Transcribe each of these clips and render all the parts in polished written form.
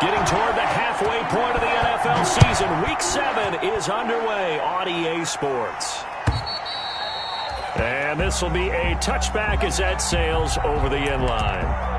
Getting toward the halfway point of the NFL season. Week 7 is underway on EA Sports. And this will be a touchback as that sails over the end line.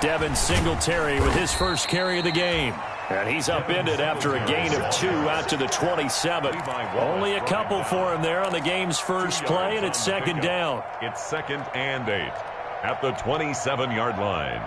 Devin Singletary with his first carry of the game. And he's upended after a gain of 2 out to the 27. Only a couple for him there on the game's first play, and it's second down. It's 2nd and 8 at the 27-yard line.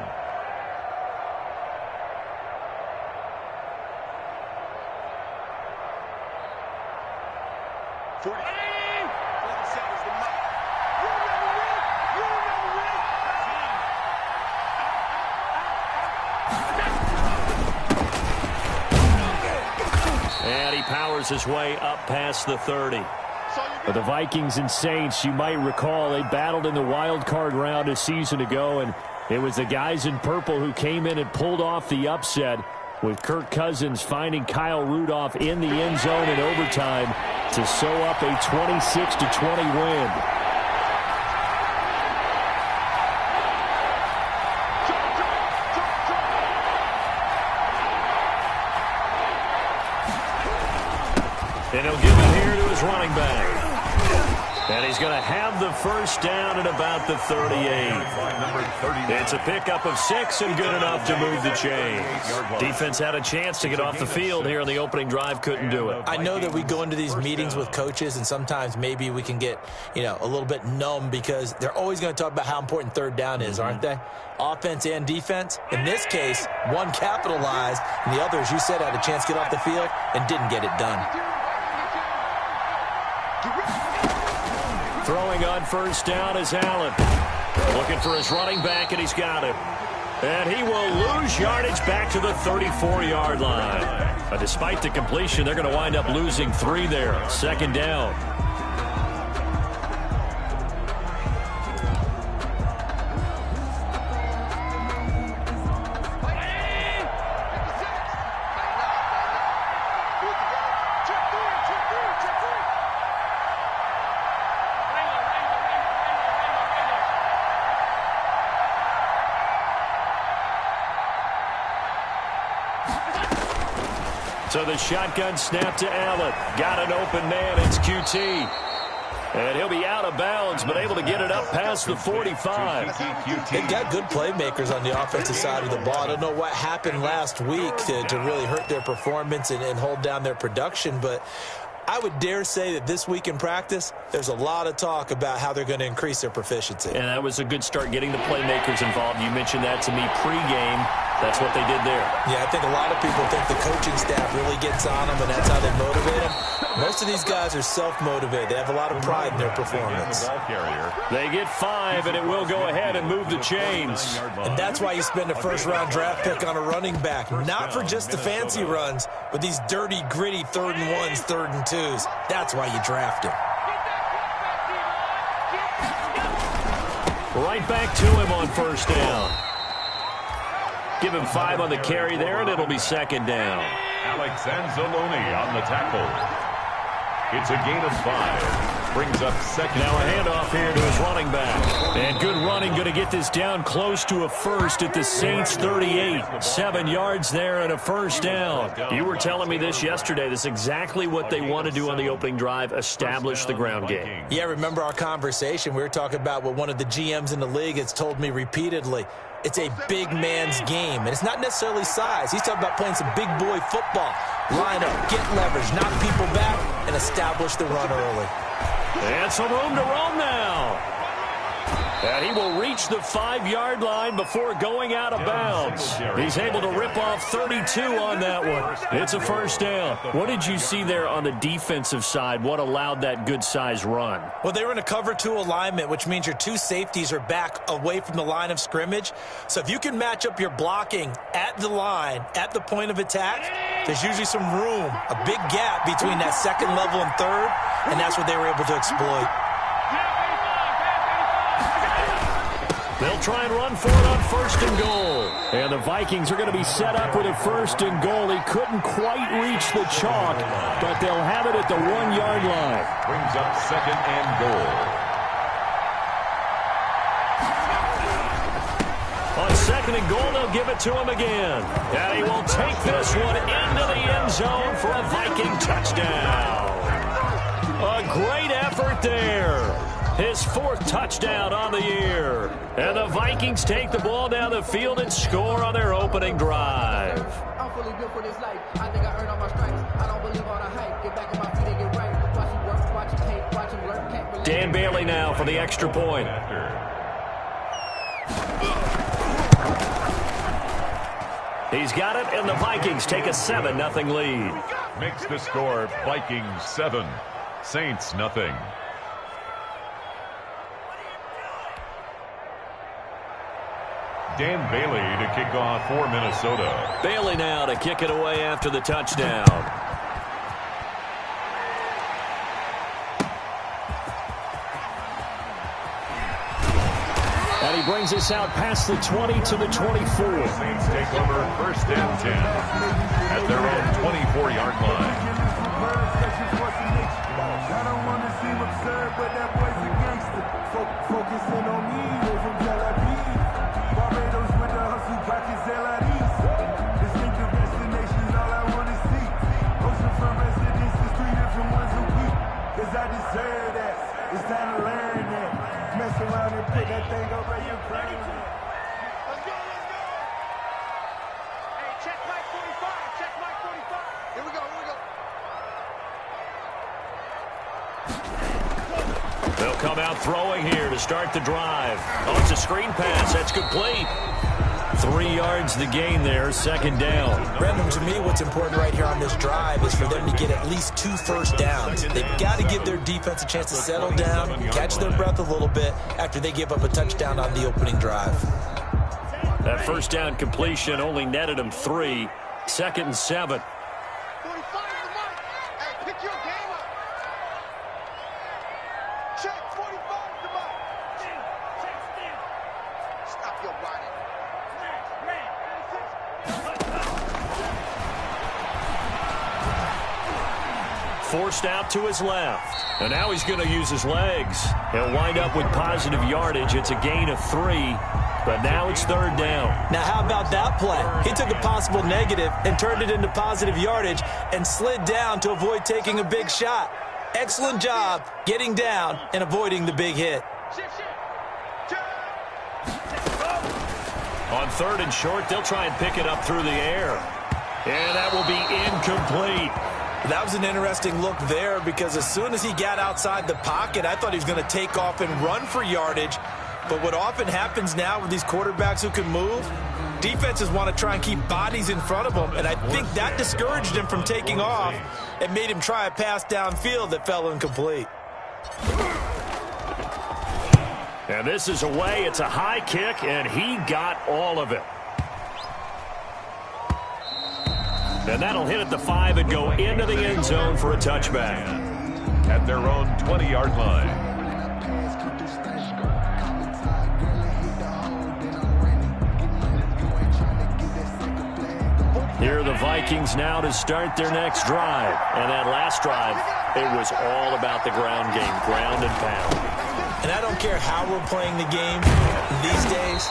And he powers his way up past the 30. But the Vikings and Saints, you might recall, they battled in the wild card round a season ago, and it was the guys in purple who came in and pulled off the upset, with Kirk Cousins finding Kyle Rudolph in the end zone in overtime to sew up a 26-20 win. And he'll give it here to his running back. And he's going to have the first down at about the 38. It's a pickup of 6 and good enough to move the chains. Defense had a chance to get off the field here on the opening drive, couldn't do it. I know that we go into these meetings with coaches, and sometimes maybe we can get, a little bit numb because they're always going to talk about how important third down is, aren't they? Offense and defense. In this case, one capitalized, and the other, as you said, had a chance to get off the field and didn't get it done. Throwing on first down is Allen. Looking for his running back, and he's got it. And he will lose yardage back to the 34-yard line. But despite the completion, they're going to wind up losing 3 there. Second down. So the shotgun snap to Allen. Got an open man. It's QT. And he'll be out of bounds, but able to get it up past the 45. They've got good playmakers on the offensive side of the ball. I don't know what happened last week to really hurt their performance and hold down their production, but I would dare say that this week in practice, there's a lot of talk about how they're going to increase their proficiency. And that was a good start getting the playmakers involved. You mentioned that to me pregame. That's what they did there. Yeah, I think a lot of people think the coaching staff really gets on them, and that's how they motivate them. Most of these guys are self-motivated. They have a lot of pride in their performance. They get 5, and it will go ahead and move the chains. And that's why you spend a first-round draft pick on a running back. Not for just the fancy runs, but these dirty, gritty 3rd and 1s, 3rd and 2s. That's why you draft him. Right back to him on first down. Give him 5 on the carry there, and it'll be second down. Alex Anzalone on the tackle. It's a gain of 5. Brings up second. Now a handoff here to his running back. And good running, going to get this down close to a first at the Saints 38. 7 yards there and a first down. You were telling me this yesterday. This is exactly what they want to do on the opening drive, establish the ground game. Yeah, remember our conversation. We were talking about what one of the GMs in the league has told me repeatedly. It's a big man's game, and it's not necessarily size. He's talking about playing some big boy football. Line up, get leverage, knock people back, and establish the run early. And some room to roam now. And he will reach the 5-yard line before going out of bounds. He's able to rip off 32 on that one. It's a first down. What did you see there on the defensive side? What allowed that good-sized run? Well, they were in a cover 2 alignment, which means your 2 safeties are back away from the line of scrimmage. So if you can match up your blocking at the line, at the point of attack, there's usually some room, a big gap between that second level and third, and that's what they were able to exploit. They'll try and run for it on 1st and goal. And the Vikings are going to be set up with a 1st and goal. He couldn't quite reach the chalk, but they'll have it at the 1-yard line. Brings up 2nd and goal. On 2nd and goal, they'll give it to him again. And he will take this one into the end zone for a Viking touchdown. A great effort there. His 4th touchdown on the year. And the Vikings take the ball down the field and score on their opening drive. I'm fully built for this life. I think I earned all my stripes. I don't believe all the hype. Get back on my feet and get right. Watch him work, watch him hate, watch him learn. Can't believe Dan Bailey now for the extra point. He's got it, and the Vikings take a 7-0 lead. Makes the score Vikings 7, Saints nothing. Dan Bailey to kick off for Minnesota. Bailey now to kick it away after the touchdown. And he brings us out past the 20 to the 24. Saints take over 1st and 10 at their own 24-yard line. I don't want to seem absurd, but that boy's a gangster. Focusing on me, from Tel Aviv. Barbados with the hustle, pockets LIDs. Distinctive destinations, all I want to see. Ocean from residences, 3 different ones a week. Cause I deserve that. It's time to learn that. Mess around and put that thing over your brain. Let's go, let's go. Hey, check Mike 45, check Mike 45. Here we go, here we go. They'll come out throwing here to start the drive. Oh, it's a screen pass. That's complete. 3 yards the gain there, 2nd down. Brendan, to me, what's important right here on this drive is for them to get at least 2 first downs. They've got to give their defense a chance to settle down, catch their breath a little bit after they give up a touchdown on the opening drive. That 1st down completion only netted them 3. 2nd and 7. 45 is the mark. Hey, pick your game up. Check 45 is the mark. Stop your body. Forced out to his left. And now he's going to use his legs. He'll wind up with positive yardage. It's a gain of 3. But now it's 3rd down. Now, how about that play? He took a possible negative and turned it into positive yardage and slid down to avoid taking a big shot. Excellent job getting down and avoiding the big hit. On 3rd and short, they'll try and pick it up through the air. And that will be incomplete. That was an interesting look there because as soon as he got outside the pocket, I thought he was going to take off and run for yardage. But what often happens now with these quarterbacks who can move, defenses want to try and keep bodies in front of them, and I think that discouraged him from taking off and made him try a pass downfield that fell incomplete. And this is away. It's a high kick, and he got all of it. And that'll hit at the 5 and go into the end zone for a touchback. At their own 20-yard line. Here are the Vikings now to start their next drive. And that last drive, it was all about the ground game, ground and pound. And I don't care how we're playing the game these days,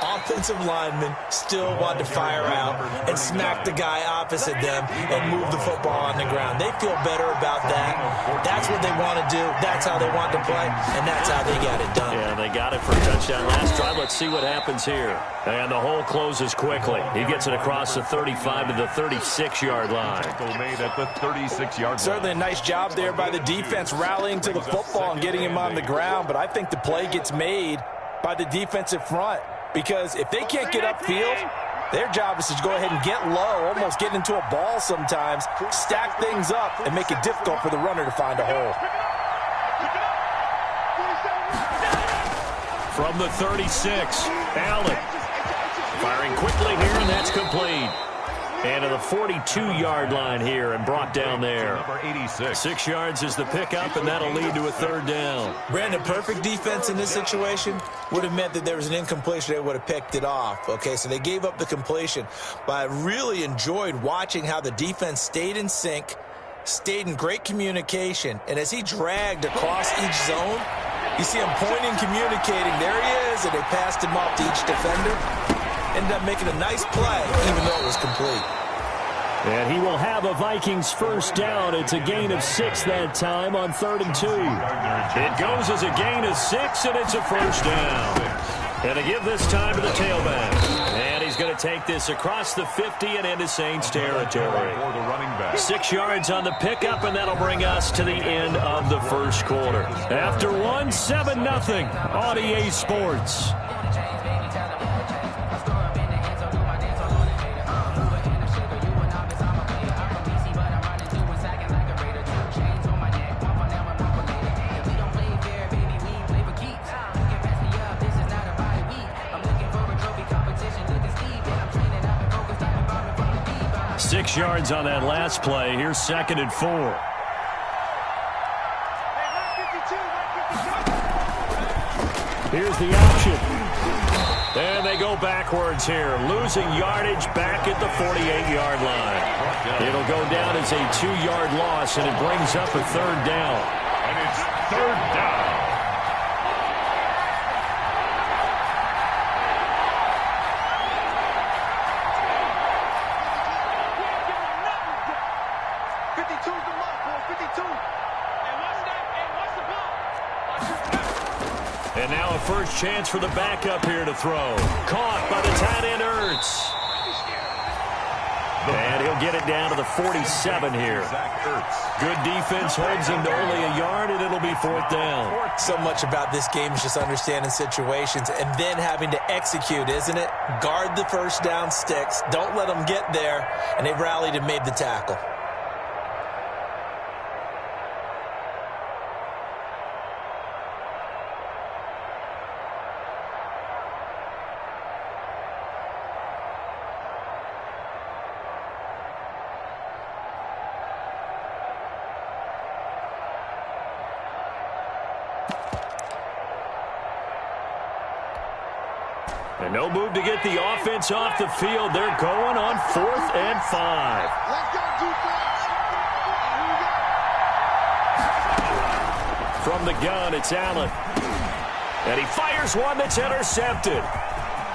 offensive linemen still want to fire out and smack the guy opposite them and move the football on the ground. They feel better about that. That's what they want to do. That's how they want to play, and that's how they got it done. Yeah, they got it for a touchdown last drive. Let's see what happens here. And the hole closes quickly. He gets it across the 35 to the 36-yard line. Made at the 36-yard line. Certainly a nice job there by the defense rallying to the football and getting him on the ground, but I think the play gets made by the defensive front, because if they can't get upfield, their job is to go ahead and get low, almost get into a ball sometimes, stack things up, and make it difficult for the runner to find a hole. From the 36, Allen firing quickly here, and that's complete. And to the 42-yard line here and brought down there. Number 86. 6 yards is the pickup, and that'll lead to a third down. Brandon, perfect defense in this situation would have meant that there was an incompletion. They would have picked it off. Okay, so they gave up the completion. But I really enjoyed watching how the defense stayed in sync, stayed in great communication. And as he dragged across each zone, you see him pointing, communicating. There he is, and they passed him off to each defender. Ended up making a nice play, even though it was complete. And he will have a Vikings first down. It's a gain of 6 that time on 3rd and 2. It goes as a gain of 6, and it's a first down. And to give this time to the tailback. And he's going to take this across the 50 and into Saints territory. 6 yards on the pickup, and that'll bring us to the end of the first quarter. After 1, 7-0 on EA Sports. Yards on that last play. Here's 2nd and 4. Here's the option. And they go backwards here, losing yardage back at the 48-yard line. It'll go down as a 2-yard loss, and it brings up a third down. And it's third down. And now a first chance for the backup here to throw. Caught by the tight end, Ertz. And he'll get it down to the 47 here. Good defense holds him to only a yard, and it'll be 4th down. So much about this game is just understanding situations and then having to execute, isn't it? Guard the first down sticks. Don't let them get there. And they've rallied and made the tackle. And no move to get the offense off the field. They're going on 4th and 5. From the gun, it's Allen. And he fires one that's intercepted.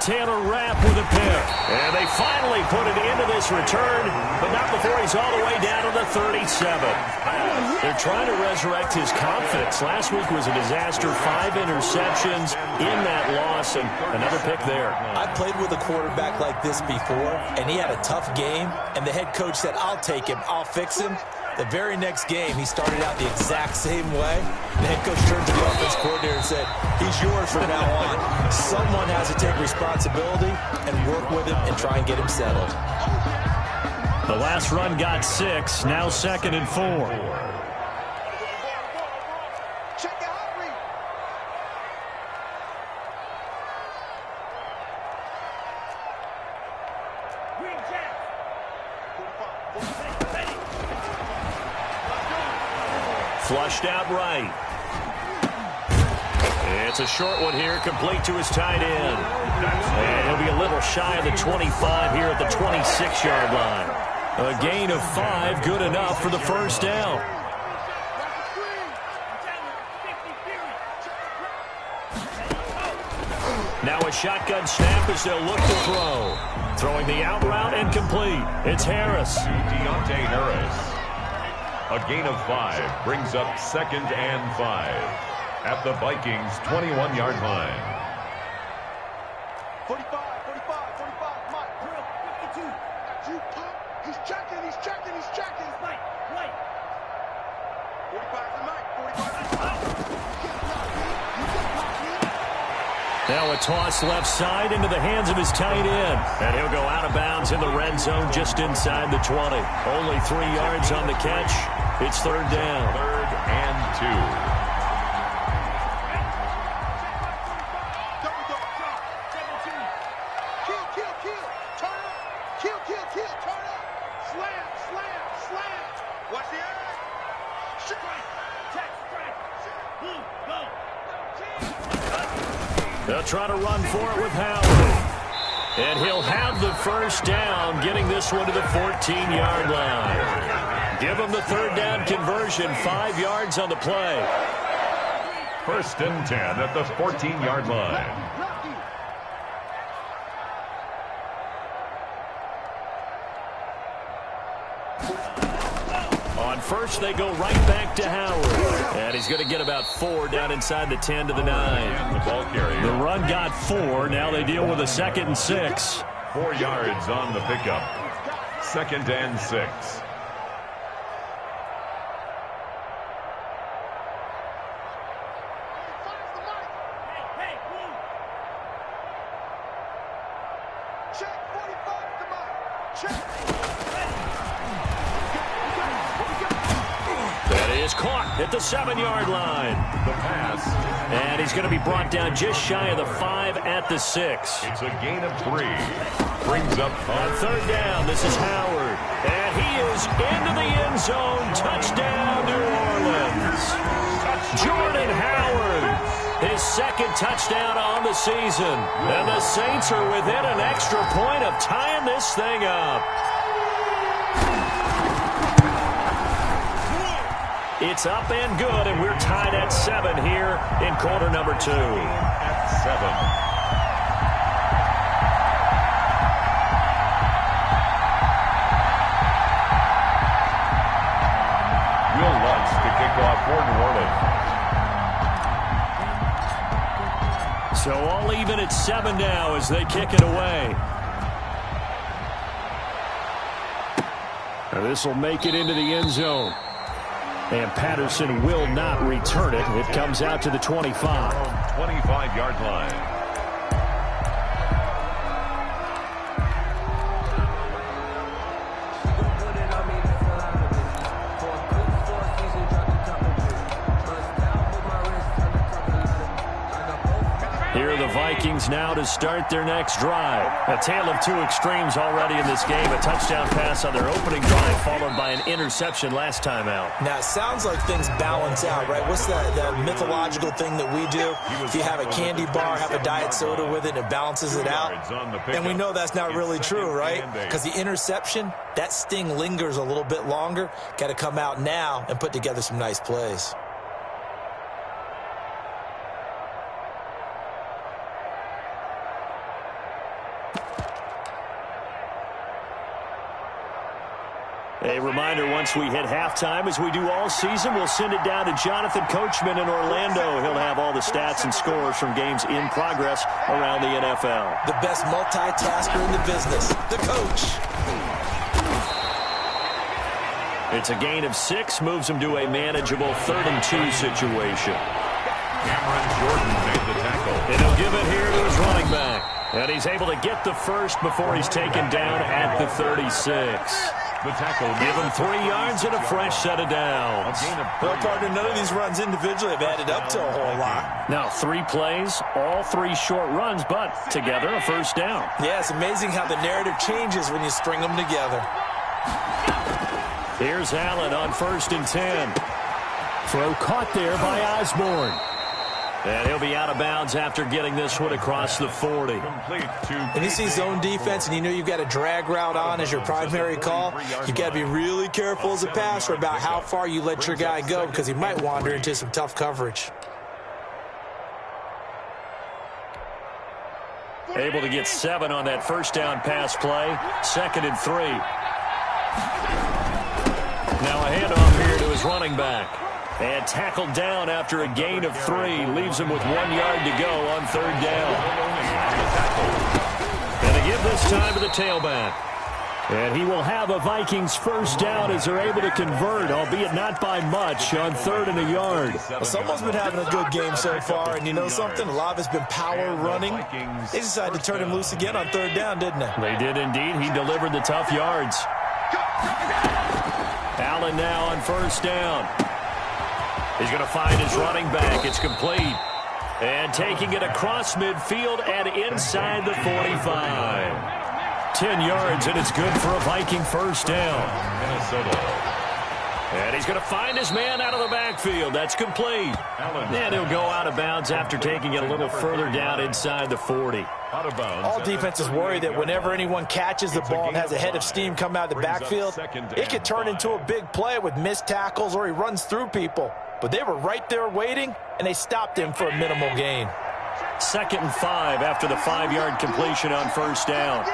Taylor Rapp with a pick. And they finally put it into this return, but not before he's all the way down to the 37. They're trying to resurrect his confidence. Last week was a disaster. 5 interceptions in that loss, and another pick there. I played with a quarterback like this before, and he had a tough game, and the head coach said, I'll take him, I'll fix him. The very next game, he started out the exact same way. The head coach turned to the offense coordinator and said, he's yours from now on. Someone has to take responsibility and work with him and try and get him settled. The last run got 6, now 2nd and 4. Flushed out right. It's a short one here, complete to his tight end. And he'll be a little shy of the 25 here at the 26-yard line. A gain of 5, good enough for the first down. Now a shotgun snap as they'll look to throw. Throwing the out route and complete. It's Harris. Deontay Harris. A gain of 5 brings up 2nd and 5 at the Vikings' 21-yard line. 45, 45, Mike. 52. He's checking, he's checking, he's checking. Mike. 45 to Mike, 45. Now a toss left side into the hands of his tight end. And he'll go out of bounds in the red zone just inside the 20. Only 3 yards on the catch. It's third down. 3rd and 2. They'll try to run for it with Howard. And he'll have the first down, getting this one to the 14-yard line. Give him the third down conversion, 5 yards on the play. 1st and 10 at the 14-yard line. On first, they go right back to Howard. And he's going to get about 4 down inside the 10 to the 9. The ball carrier. The run got 4. Now they deal with a 2nd and 6. 4 yards on the pickup. 2nd and 6. At the 7-yard line. The pass. And he's going to be brought down just shy of the 5 at the 6. It's a gain of 3. Brings up on third down. This is Howard. And he is into the end zone. Touchdown, New Orleans. Jordan Howard. His 2nd touchdown on the season. And the Saints are within an extra point of tying this thing up. It's up and good, and we're tied at 7 here in quarter number 2. At 7. Will Lutz to kick off for New Orleans. So all even at 7 now as they kick it away. And this will make it into the end zone. And Patterson will not return it. It comes out to the 25. 25-yard line. Here are the Vikings now to start their next drive. A tale of 2 extremes already in this game. A touchdown pass on their opening drive, followed by an interception last time out. Now, it sounds like things balance out, right? What's that mythological thing that we do? If you have a candy bar, have a diet soda with it, and it balances it out. And we know that's not really true, right? Because the interception, that sting lingers a little bit longer. Got to come out now and put together some nice plays. A reminder, once we hit halftime, as we do all season, we'll send it down to Jonathan Coachman in Orlando. He'll have all the stats and scores from games in progress around the NFL. The best multitasker in the business, the coach. It's a gain of 6, moves him to a manageable 3rd and 2 situation. Cameron Jordan made the tackle. And he'll give it here to his running back. And he's able to get the first before he's taken down at the 36. The tackle. Give him 3 yards and a fresh set of downs. Well, partner, none of these runs individually have added up to a whole lot. Now, 3 plays, all 3 short runs, but together a first down. Yeah, it's amazing how the narrative changes when you string them together. Here's Allen on 1st and 10. Throw caught there by Osborne. And he'll be out of bounds after getting this one across the 40. When you see zone defense and you know you've got a drag route on as your primary call, you've got to be really careful as a passer about how far you let your guy go because he might wander into some tough coverage. Able to get 7 on that first down pass play. 2nd and 3. Now a handoff here to his running back. And tackled down after a gain of 3. Leaves him with 1 yard to go on 3rd down. And they give this time to the tailback. And he will have a Vikings first down as they're able to convert, albeit not by much, on 3rd and a yard. Well, someone's been having a good game so far, and you know something? A lot of it's been power running. They decided to turn him loose again on 3rd down, didn't they? They did indeed. He delivered the tough yards. Allen now on 1st down. He's going to find his running back. It's complete. And taking it across midfield and inside the 45. 10 yards, and it's good for a Viking first down. Minnesota. And he's going to find his man out of the backfield. That's complete. And he'll go out of bounds after taking it a little further down inside the 40. Out of bounds. All defenses worry that whenever anyone catches the ball and has a head of steam come out of the backfield, it could turn into a big play with missed tackles or he runs through people. But they were right there waiting, and they stopped him for a minimal gain. 2nd and 5 after the 5-yard completion on 1st down.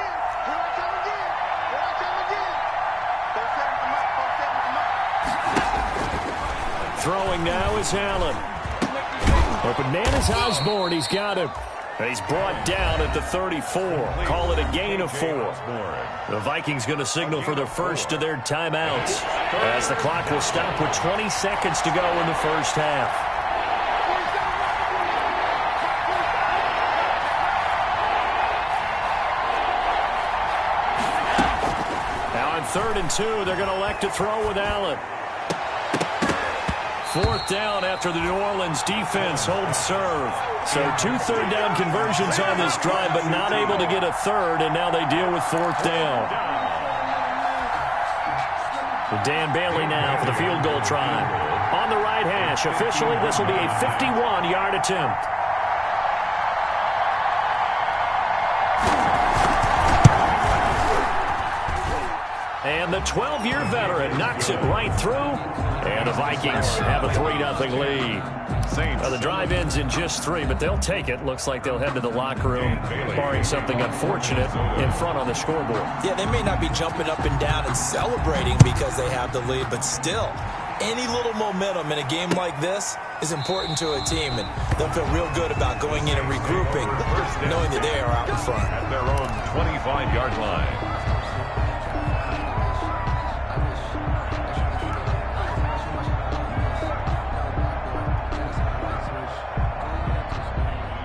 Throwing now is Allen. Open man is Osborne. He's got him. He's brought down at the 34. Call it a gain of 4. The Vikings going to signal for the first of their timeouts as the clock will stop with 20 seconds to go in the first half. Now on 3rd and 2, they're going to elect to throw with Allen. 4th down after the New Orleans defense holds serve. So 2 third-down conversions on this drive, but not able to get a third, and now they deal with 4th down. Dan Bailey now for the field goal try. On the right hash, officially this will be a 51-yard attempt. And the 12-year veteran knocks it right through. And the Vikings have a 3-0 lead. Now the drive ends in just 3, but they'll take it. Looks like they'll head to the locker room, barring something unfortunate in front on the scoreboard. Yeah, they may not be jumping up and down and celebrating because they have the lead, but still, any little momentum in a game like this is important to a team, and they'll feel real good about going in and regrouping, knowing that they are out in front. At their own 25-yard line.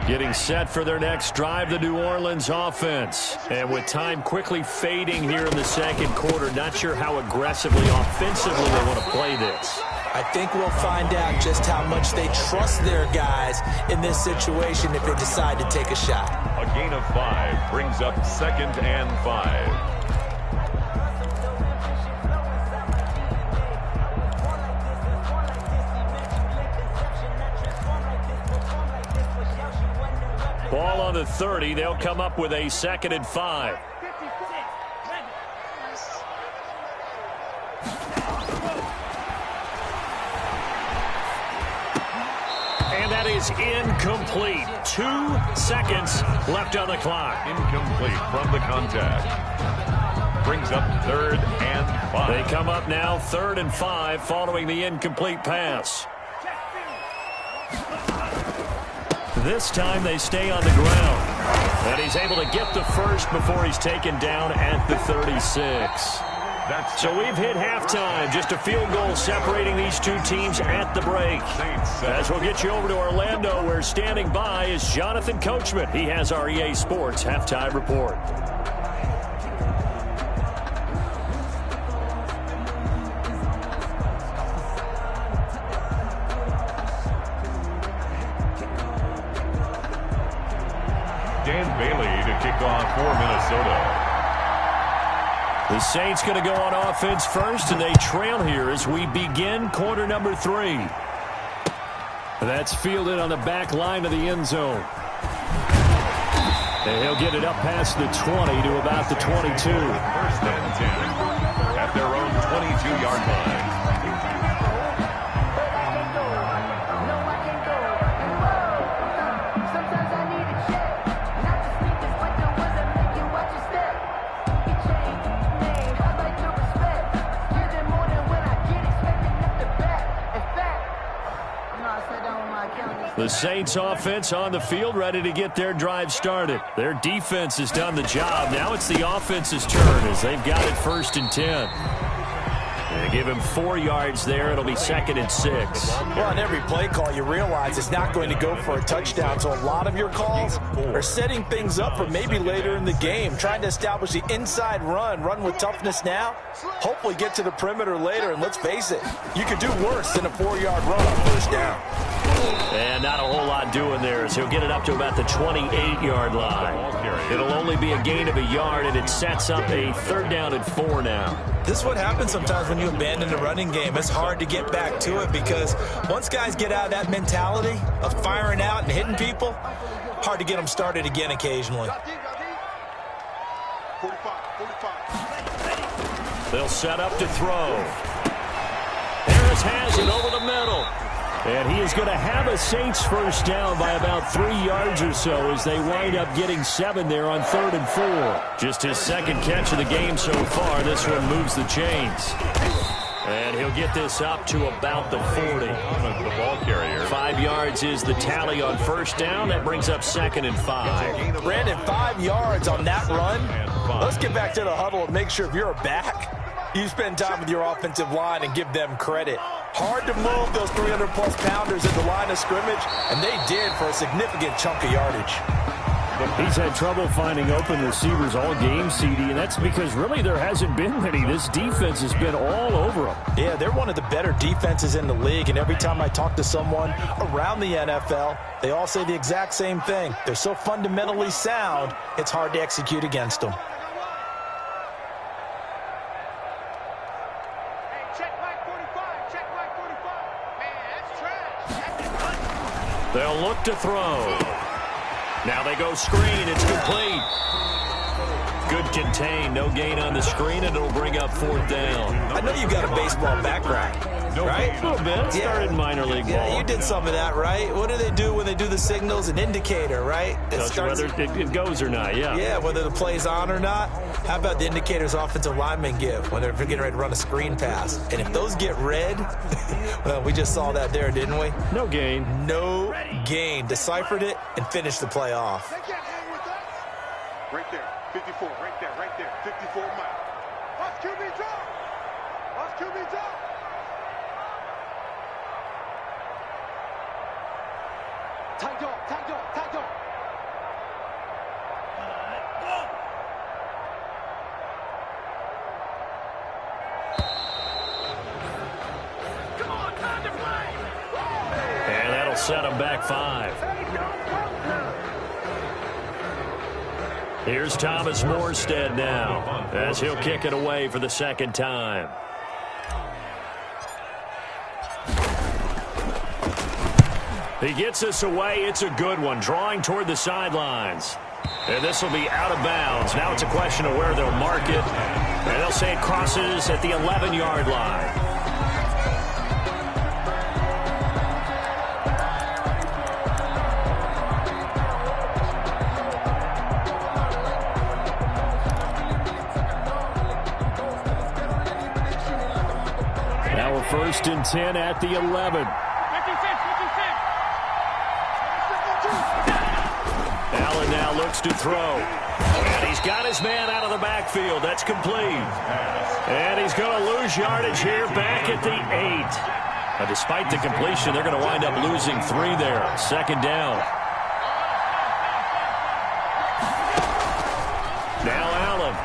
Getting set for their next drive, the New Orleans offense. And with time quickly fading here in the 2nd quarter, not sure how aggressively, offensively they want to play this. I think we'll find out just how much they trust their guys in this situation if they decide to take a shot. A gain of 5 brings up 2nd and 5. Ball on the 30. They'll come up with a 2nd and 5. And that is incomplete. 2 seconds left on the clock. Incomplete from the contact. Brings up 3rd and 5. They come up now 3rd and 5 following the incomplete pass. This time they stay on the ground. And he's able to get the first before he's taken down at the 36. So we've hit halftime. Just a field goal separating these two teams at the break. As we'll get you over to Orlando, where standing by is Jonathan Coachman. He has our EA Sports halftime report. Dan Bailey to kick off for Minnesota. The Saints going to go on offense first, and they trail here as we begin quarter number 3. That's fielded on the back line of the end zone. And he'll get it up past the 20 to about the 22. 1st and 10 at their own 22-yard line. I sat down with my accountant The Saints offense on the field, ready to get their drive started. Their defense has done the job. Now it's the offense's turn as they've got it 1st and 10. They give him 4 yards there. It'll be 2nd and 6. Well, on every play call, you realize it's not going to go for a touchdown. So a lot of your calls are setting things up for maybe later in the game, trying to establish the inside run with toughness now, hopefully get to the perimeter later. And let's face it, you could do worse than a 4-yard run on 1st down. And not a whole lot doing there as he'll get it up to about the 28-yard line. It'll only be a gain of a yard, and it sets up a 3rd down and 4 now. This is what happens sometimes when you abandon the running game. It's hard to get back to it because once guys get out of that mentality of firing out and hitting people, hard to get them started again occasionally. They'll set up to throw. Harris has it over the middle. And he is going to have a Saints 1st down by about 3 yards or so as they wind up getting 7 there on 3rd and 4. Just his 2nd catch of the game so far. This one moves the chains. And he'll get this up to about the 40. The ball carrier. 5 yards is the tally on 1st down. That brings up 2nd and 5. Brandon, 5 yards on that run. Let's get back to the huddle and make sure if you're a back, you spend time with your offensive line and give them credit. Hard to move those 300-plus pounders at the line of scrimmage, and they did for a significant chunk of yardage. He's had trouble finding open receivers all game, CD, and that's because really there hasn't been many. This defense has been all over them. Yeah, they're one of the better defenses in the league, and every time I talk to someone around the NFL, they all say the exact same thing. They're so fundamentally sound, it's hard to execute against them. They'll look to throw. Now they go screen. It's complete. Good contain. No gain on the screen, and it'll bring up 4th down. I know you got a baseball background, right? A little bit. Started in minor league ball. Yeah, you did some of that, right? What do they do when they do the signals? An indicator, right? Whether it goes or not, yeah. Yeah, whether the play's on or not. How about the indicators offensive linemen give when they're getting ready to run a screen pass? And if those get red, well, we just saw that there, didn't we? No gain. No gain. Deciphered it and finished the play off. Right there, 54, right there, 54 mile. Watch QB drop. Watch QB drop. Tight dog, tight dog, tight dog. Come on, time to play. And that'll set him back 5. Here's Thomas Morstead now as he'll kick it away for the 2nd time. He gets us away. It's a good one. Drawing toward the sidelines. And this will be out of bounds. Now it's a question of where they'll mark it. And they'll say it crosses at the 11-yard line. Now we're 1st and 10 at the 11. Allen now looks to throw. And he's got his man out of the backfield. That's complete. And he's going to lose yardage here back at the 8. Now, despite the completion, they're going to wind up losing 3 there. 2nd down. Now Allen.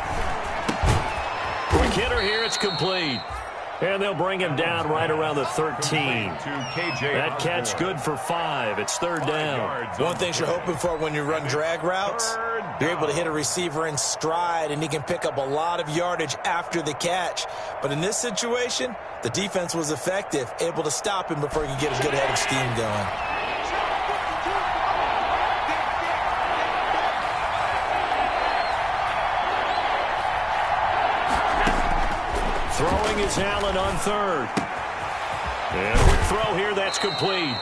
Quick hitter here. It's complete. And they'll bring him down right around the 13. That catch good for 5. It's 3rd down. One thing you're hoping for when you run drag routes, you're able to hit a receiver in stride, and he can pick up a lot of yardage after the catch. But in this situation, the defense was effective, able to stop him before he could get a good head of steam going. Throwing is Allen on 3rd. And a quick throw here, that's complete.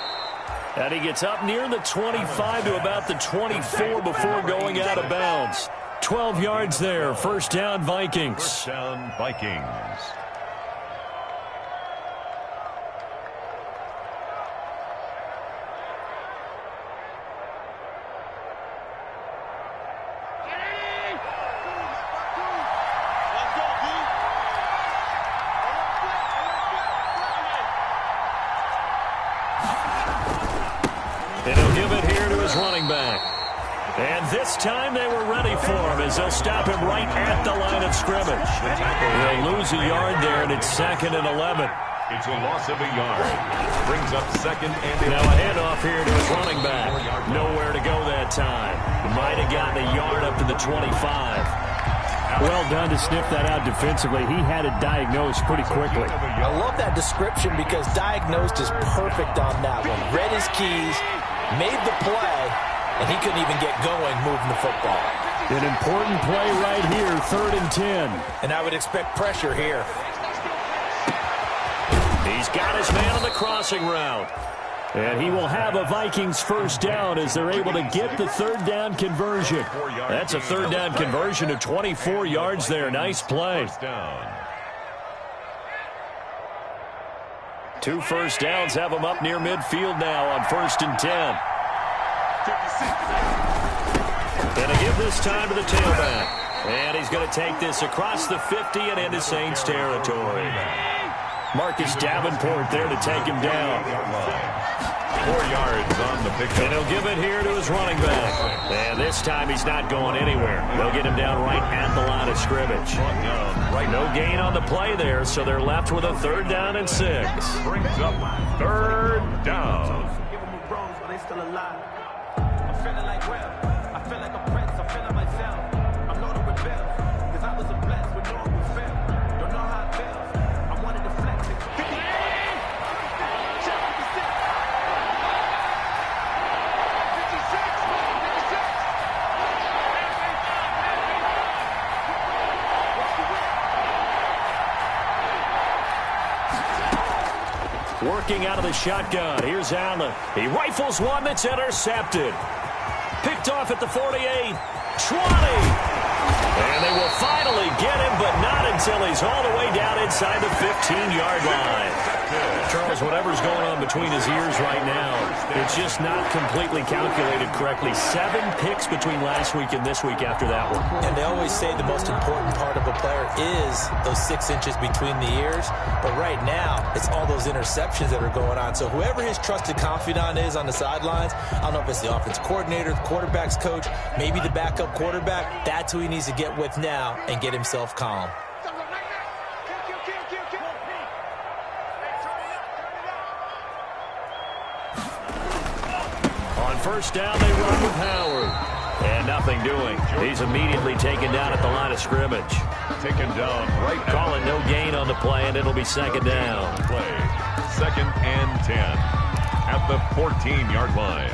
And he gets up near the 25 to about the 24 before going out of bounds. 12 yards there. 1st down, Vikings. 1st down, Vikings. And he'll give it here to his running back. And this time they were ready for him as they'll stop him right at the line of scrimmage. They'll lose a yard there, and it's 2nd and 11. It's a loss of a yard. Brings up 2nd and 11. Now a handoff here to his running back. Nowhere to go that time. Might have gotten a yard up to the 25. Well done to sniff that out defensively. He had it diagnosed pretty quickly. I love that description because diagnosed is perfect on that one. Read his keys, made the play, and he couldn't even get going moving the football. An important play right here, 3rd and 10. And I would expect pressure here. He's got his man on the crossing route. And he will have a Vikings first down as they're able to get the 3rd down conversion. That's a 3rd down conversion of 24 yards there. Nice play. 2 first downs have them up near midfield now on 1st and 10. And they give this time to the tailback. And he's going to take this across the 50 and into Saints territory. Marcus Davenport there to take him down. 4 yards on the pickup. And he'll give it here to his running back. And this time he's not going anywhere. They'll get him down right at the line of scrimmage. No gain on the play there, so they're left with a 3rd down and 6. Brings up 3rd down. Give them a rose, but they still alive. I'm feeling like well. I feel like a prince. I'm feeling myself. I'm not a rebel. Because I was a blessed with no one would fail. Don't know how it feels. I wanted to flex it. Working out of the shotgun. Here's Allen. He rifles one that's intercepted. Picked off at the 48. 20. And they will finally get him, but not until he's all the way down inside the 15-yard line. Charles, whatever's going on between his ears right now, it's just not completely calculated correctly. 7 picks between last week and this week after that one. And they always say the most important part of a player is those 6 inches between the ears. But right now, it's all those interceptions that are going on. So whoever his trusted confidant is on the sidelines, I don't know if it's the offense coordinator, the quarterback's coach, maybe the backup quarterback, that's who he needs to get with now and get himself calm. On first down, they run with Howard. And nothing doing. He's immediately taken down at the line of scrimmage. Taken down right. Call it no gain on the play, and it'll be 2nd down. Play. 2nd and 10 at the 14-yard line.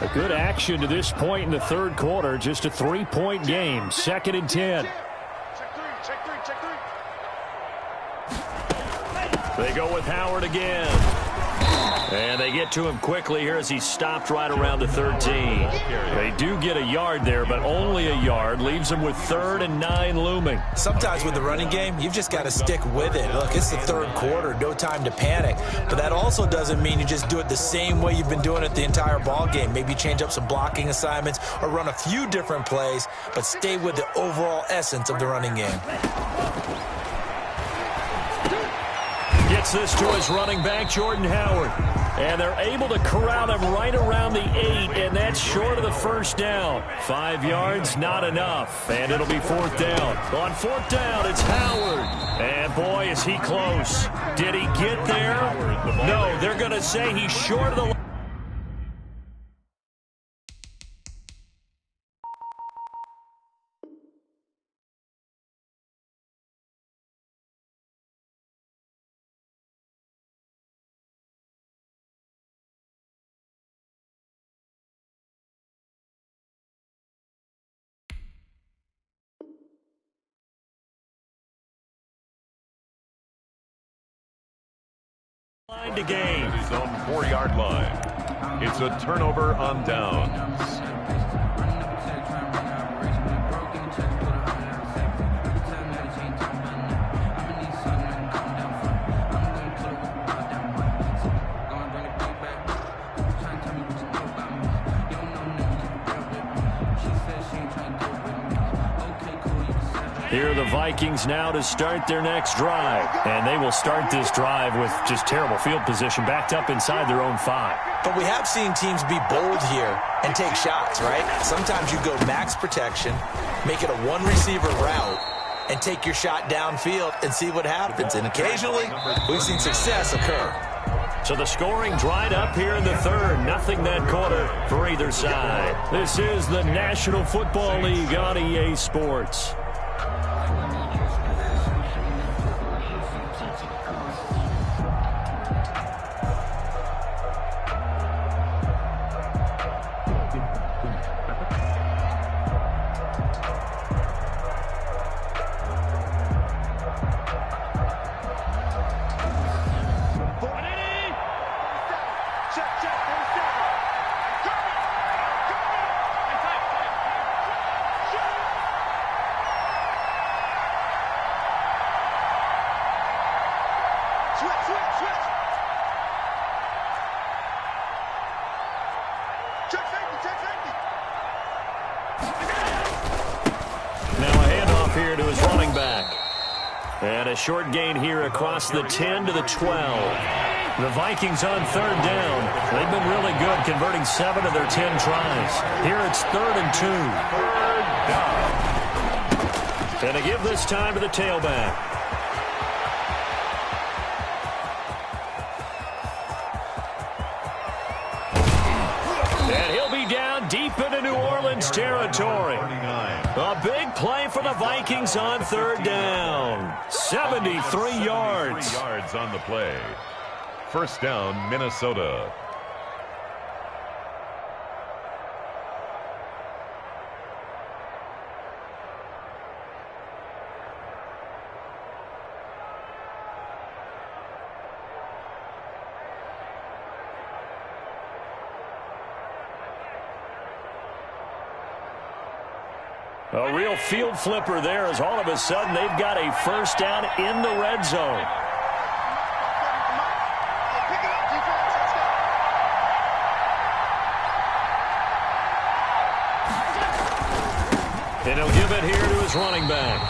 A good action to this point in the 3rd quarter. Just a 3-point game. 2nd and 10. They go with Howard again. And they get to him quickly here as he stopped right around the 13. They do get a yard there, but only a yard. Leaves them with 3rd and 9 looming. Sometimes with the running game, you've just got to stick with it. Look, it's the 3rd quarter. No time to panic. But that also doesn't mean you just do it the same way you've been doing it the entire ball game. Maybe change up some blocking assignments or run a few different plays, but stay with the overall essence of the running game. Gets this to his running back, Jordan Howard. And they're able to corral him right around the 8, and that's short of the first down. 5 yards, not enough, and it'll be 4th down. On 4th down, it's Howard. And boy, is he close. Did he get there? No, they're going to say he's short of the line. To gain. His own 4-yard line. It's a turnover on downs. Here are the Vikings now to start their next drive. And they will start this drive with just terrible field position, backed up inside their own 5. But we have seen teams be bold here and take shots, right? Sometimes you go max protection, make it a one-receiver route, and take your shot downfield and see what happens. And occasionally, we've seen success occur. So the scoring dried up here in the third. Nothing that quarter for either side. This is the National Football League on EA Sports. Short gain here across the 10 to the 12. The Vikings on third down. They've been really good, converting 7 of their 10 tries. Here it's 3rd and 2. And they give this time to the tailback. And he'll be down deep into New Orleans territory. A big play for the Vikings on third down. 73 yards. 73 yards on the play. First down, Minnesota. A real field flipper there as all of a sudden they've got a first down in the red zone. And he'll give it here to his running back.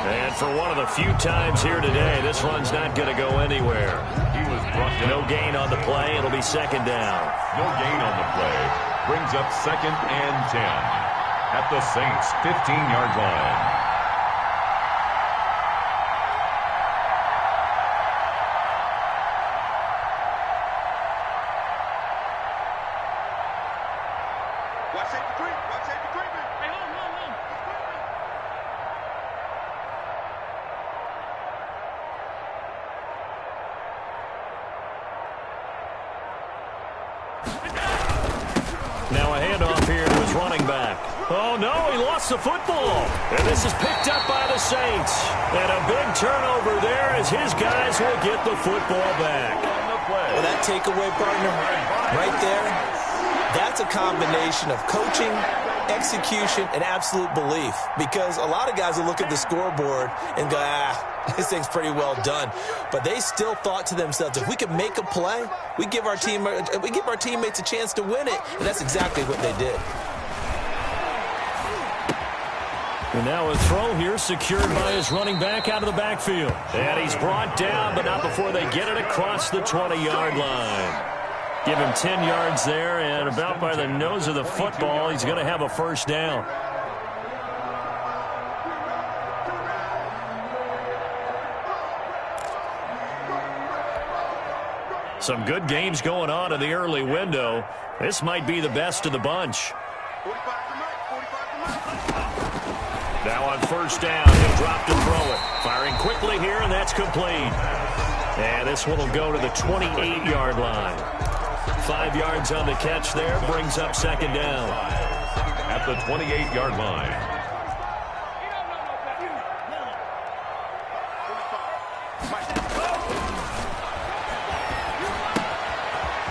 And for one of the few times here today, this run's not going to go anywhere. He was brought down. No gain on the play. It'll be second down. No gain on the play. Brings up 2nd and 10. At the Saints' 15-yard line. Watch safety creep. Watch safety creeping. Hey, hold. Now a handoff here to his running back. Oh, no, he lost the football. And this is picked up by the Saints. And a big turnover there as his guys will get the football back. Well, that takeaway, partner, right there, that's a combination of coaching, execution, and absolute belief. Because a lot of guys will look at the scoreboard and go, this thing's pretty well done. But they still thought to themselves, if we can make a play, we give our teammates a chance to win it. And that's exactly what they did. And now a throw here secured by his running back out of the backfield. And he's brought down, but not before they get it across the 20-yard line. Give him 10 yards there, and about by the nose of the football, he's going to have a first down. Some good games going on in the early window. This might be the best of the bunch. 45 to Mike. Now on first down, he'll drop to throw it. Firing quickly here, and that's complete. And this one will go to the 28-yard line. 5 yards on the catch there, brings up second down. At the 28-yard line.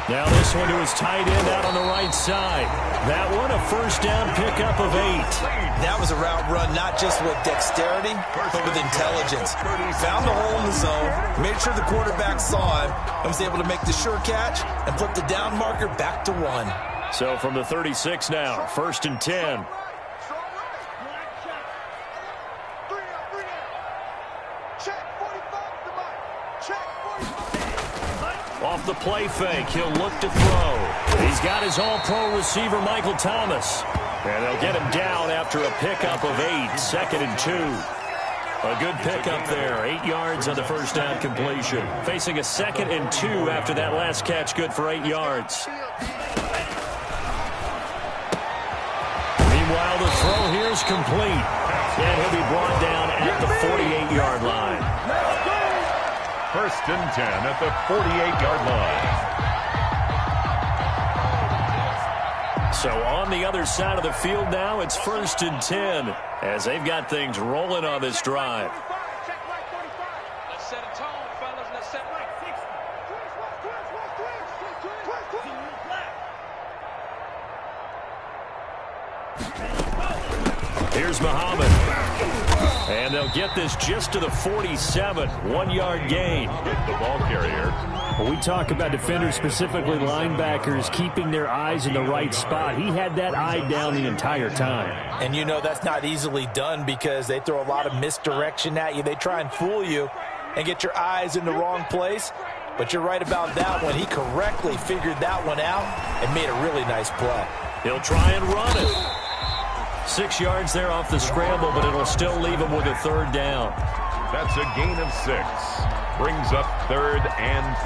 Now this one to his tight end out on the right side. That one a first down pickup of 8. That was a route run not just with dexterity, but with intelligence. Found the hole in the zone, made sure the quarterback saw him, and was able to make the sure catch and flip the down marker back to 1. So from the 36 now, 1st and 10. Off the play fake, he'll look to throw. He's got his all-pro receiver, Michael Thomas. And they'll get him down after a pickup of 8, 2nd and 2. A good pickup there, 8 yards on the first down completion. Facing a 2nd and 2 after that last catch, good for 8 yards. Meanwhile, the throw here is complete. And he'll be brought down at the 48-yard line. 1st and 10 at the 48-yard line. So on the other side of the field now, it's 1st and 10 as they've got things rolling on this drive. Let's set a tone, fellas. Let's set right. 60. Here's Muhammad. And they'll get this just to the 47, 1-yard gain. The ball carrier. When we talk about defenders, specifically linebackers, keeping their eyes in the right spot, he had that eye down the entire time. And you know that's not easily done because they throw a lot of misdirection at you. They try and fool you and get your eyes in the wrong place. But you're right about that one. He correctly figured that one out and made a really nice play. He'll try and run it. 6 yards there off the scramble, but it'll still leave him with a 3rd down. That's a gain of 6. Brings up 3rd and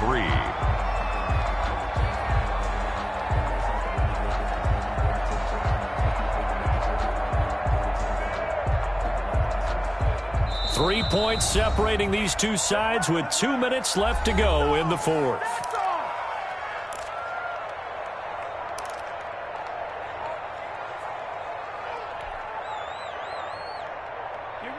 3. Three points separating these two sides with 2 minutes left to go in the 4th.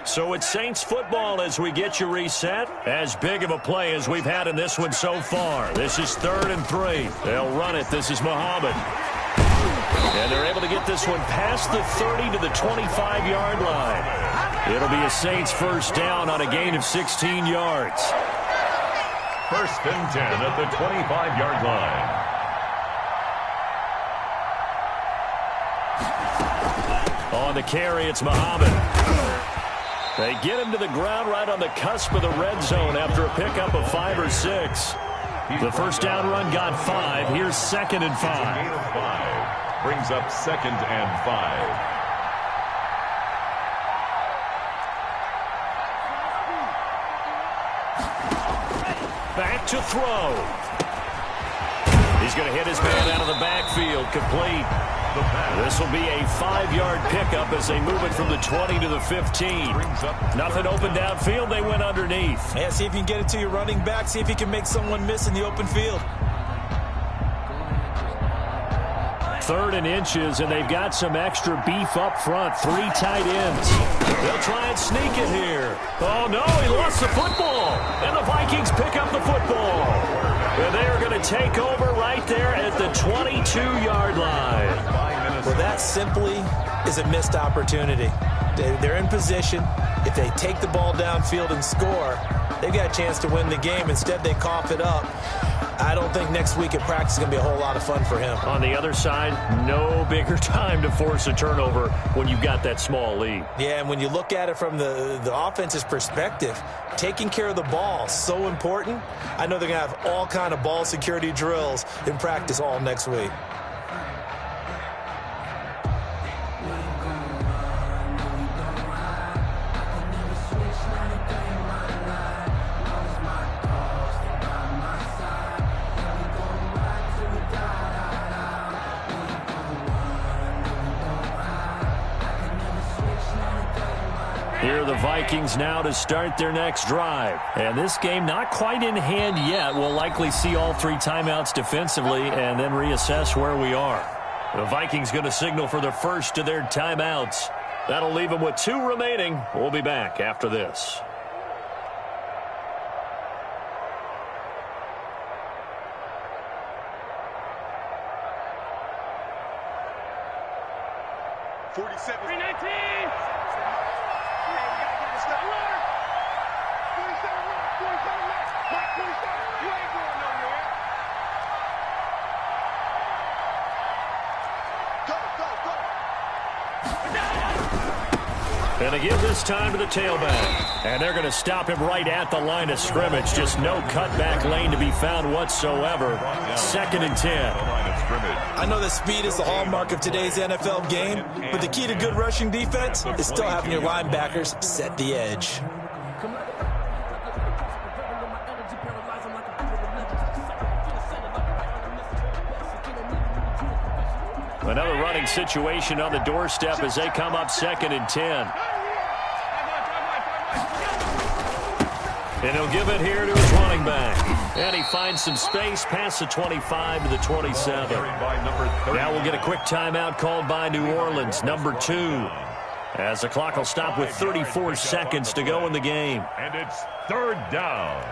So it's Saints football as we get you reset. As big of a play as we've had in this one so far. This is 3rd and 3. They'll run it. This is Muhammad. And they're able to get this one past the 30 to the 25-yard line. It'll be a Saints 1st down on a gain of 16 yards. 1st and 10 at the 25-yard line. On the carry, it's Muhammad. They get him to the ground right on the cusp of the red zone after a pickup of 5 or 6. The 1st down run got 5. Here's 2nd and 5. Gain of 5. Brings up 2nd and 5. Back to throw. He's going to hit his man out of the backfield. Complete. This will be a 5-yard pickup as they move it from the 20 to the 15. Nothing open downfield. They went underneath. Yeah, see if you can get it to your running back. See if you can make someone miss in the open field. 3rd and inches, and they've got some extra beef up front. 3 tight ends. They'll try and sneak it here. Oh, no, he lost the football. And the Vikings pick up the football. And they are going to take over right there at the 22-yard line. Well, that simply is a missed opportunity. They're in position. If they take the ball downfield and score, they've got a chance to win the game. Instead, they cough it up. I don't think next week at practice is going to be a whole lot of fun for him. On the other side, no bigger time to force a turnover when you've got that small lead. Yeah, and when you look at it from the offense's perspective, taking care of the ball is so important. I know they're going to have all kind of ball security drills in practice all next week. Here are the Vikings now to start their next drive. And this game not quite in hand yet. We'll likely see all 3 timeouts defensively and then reassess where we are. The Vikings going to signal for the first of their timeouts. That'll leave them with 2 remaining. We'll be back after this. And they give this time to the tailback. And they're going to stop him right at the line of scrimmage. Just no cutback lane to be found whatsoever. 2nd and 10. I know that speed is the hallmark of today's NFL game, but the key to good rushing defense is still having your linebackers set the edge. Another running situation on the doorstep as they come up 2nd and 10. And he'll give it here to his running back. And he finds some space past the 25 to the 27. Now we'll get a quick timeout called by New Orleans, number 2. As the clock will stop with 34 seconds to go in the game. And it's 3rd down.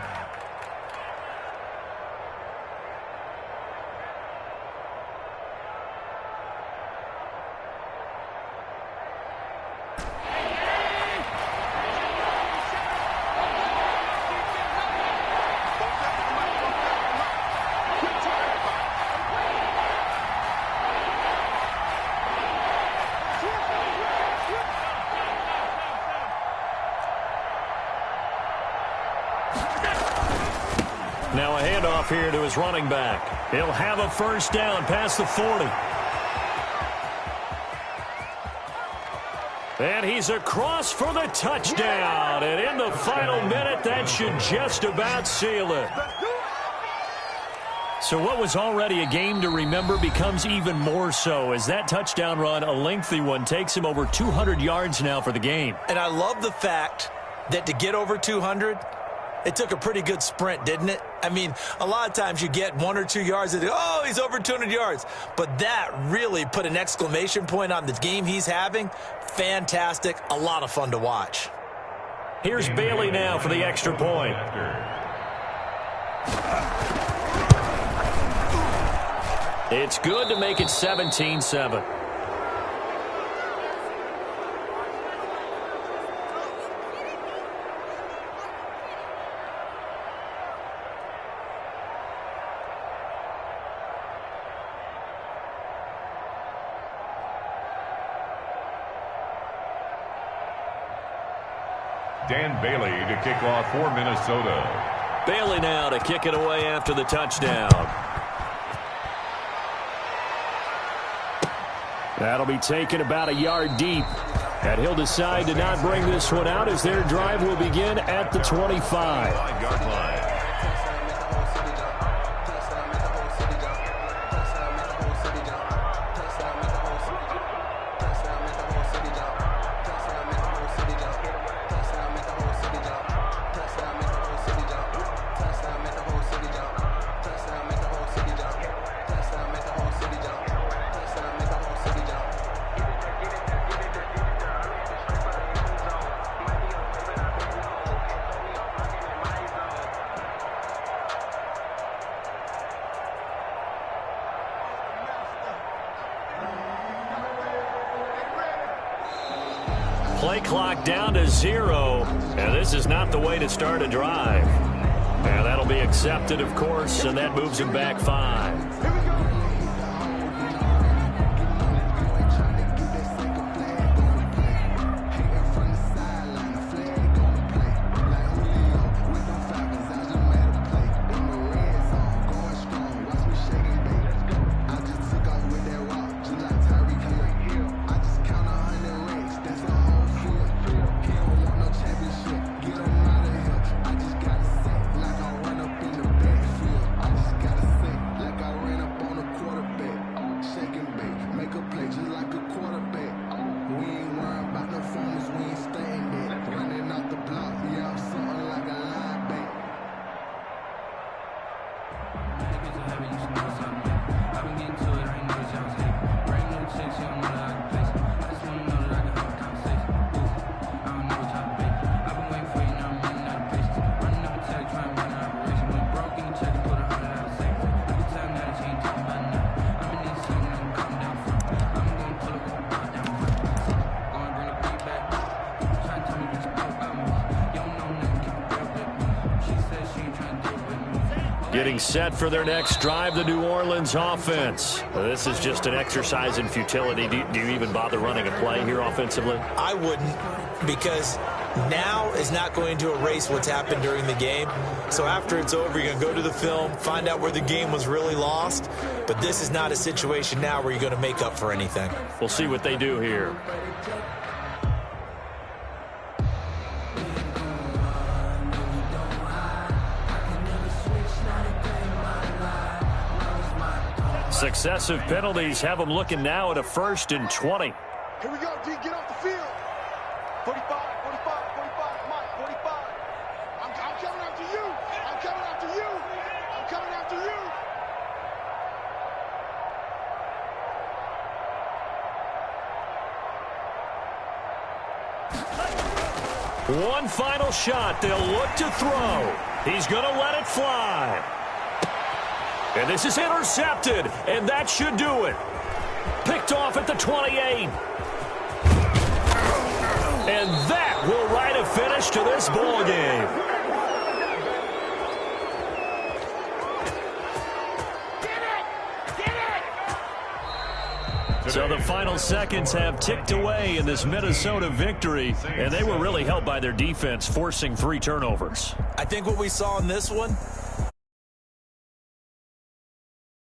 Now a handoff here to his running back. He'll have a 1st down past the 40. And he's across for the touchdown. And in the final minute, that should just about seal it. So what was already a game to remember becomes even more so as that touchdown run, a lengthy one, takes him over 200 yards now for the game. And I love the fact that to get over 200, it took a pretty good sprint, didn't it? I mean, a lot of times you get 1 or 2 yards and oh, he's over 200 yards. But that really put an exclamation point on the game he's having. Fantastic. A lot of fun to watch. Here's Bailey now for the extra point. It's good to make it 17-7. Dan Bailey to kick off for Minnesota. Bailey now to kick it away after the touchdown. That'll be taken about a yard deep. And he'll decide to not bring this one out as their drive will begin at the 25. Play clock down to 0, and this is not the way to start a drive. And that'll be accepted, of course, and that moves him back 5. Like I ran Getting set for their next drive, the New Orleans offense. This is just an exercise in futility. Do you even bother running a play here offensively? I wouldn't, because now is not going to erase what's happened during the game. So after it's over, you're going to go to the film, find out where the game was really lost. But this is not a situation now where you're going to make up for anything. We'll see what they do here. Successive penalties have them looking now at a 1st and 20. Here we go, D. Get off the field. 45, 45, 45, Mike, 45. I'm coming after you. I'm coming after you. I'm coming after you. One final shot. They'll look to throw. He's going to let it fly. And this is intercepted, and that should do it. Picked off at the 28. And that will write a finish to this ball game. So the final seconds have ticked away in this Minnesota victory, and they were really helped by their defense, forcing 3 turnovers. I think what we saw in this one